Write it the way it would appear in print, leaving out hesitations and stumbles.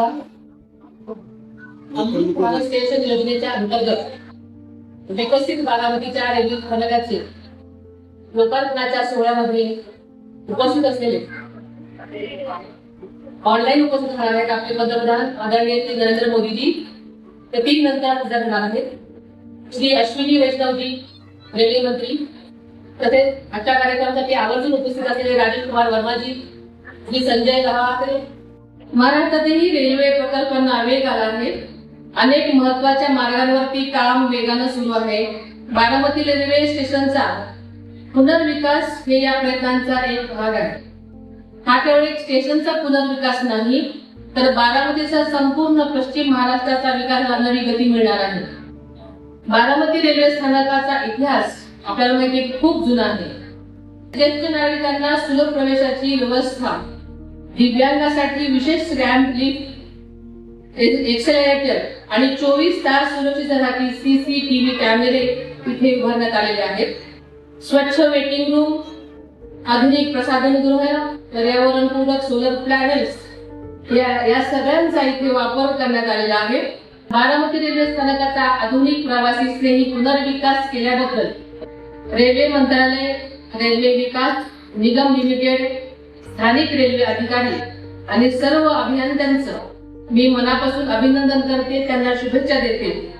नमस्कार. अमृत भारत स्टेशन योजनेच्या अंतर्गत विकसित बारामतीच्या रेल्वे स्थानकाचे लोकार्पणाच्या सोहळ्यामध्ये उपस्थित असलेले ऑनलाईन उपस्थित राहणार आहेत आपले पंतप्रधान आदरणीय श्री नरेंद्र मोदीजी. ते 3 नंतर हजर राहणार आहेत. श्री अश्विनी वैष्णवजी रेल्वे मंत्री, तसेच आजच्या कार्यक्रमासाठी आवर्जून उपस्थित असलेले राजेश कुमार वर्माजी, श्री संजय लहावाकरे. महाराष्ट्रातही रेल्वे प्रकल्पांना वेग आला आहे. अनेक महत्वाच्या मार्गांवरती काम वेगानं सुरू आहे. बारामती रेल्वे स्टेशनचा पुनर्विकास हे या प्रयत्नांचा एक भाग आहे. हा केवळ एक स्टेशनचा पुनर्विकास नाही, तर बारामतीचा संपूर्ण पश्चिम महाराष्ट्राचा विकासाला नवी गती मिळणार आहे. बारामती रेल्वे स्थानकाचा इतिहास आपल्याला माहिती खूप जुना आहे. ज्येष्ठ नागरिकांना सुलभ प्रवेशाची व्यवस्था, दिव्यांगासाठी विशेष रॅम्प, लिफ्ट, एक्सेलरेटर आणि 24 तास सुरक्षिततेसाठी CCTV कॅमेरे इथे उभारण्यात आलेले आहेत. स्वच्छ वेटिंग रूम, आधुनिक प्रसाधनगृह, पर्यावरणपूरक सोलर पॅनेल्स या सगळ्यांचा इथे वापर करण्यात आलेला आहे. बारामती रेल्वे स्थानकाचा आधुनिक प्रवासी स्नेही पुनर्विकास केल्याबद्दल रेल्वे मंत्रालय, रेल्वे विकास निगम लिमिटेड, स्थानिक रेल्वे अधिकारी आणि सर्व अभियंत्यांचं मी मनापासून अभिनंदन करते, त्यांना शुभेच्छा देते.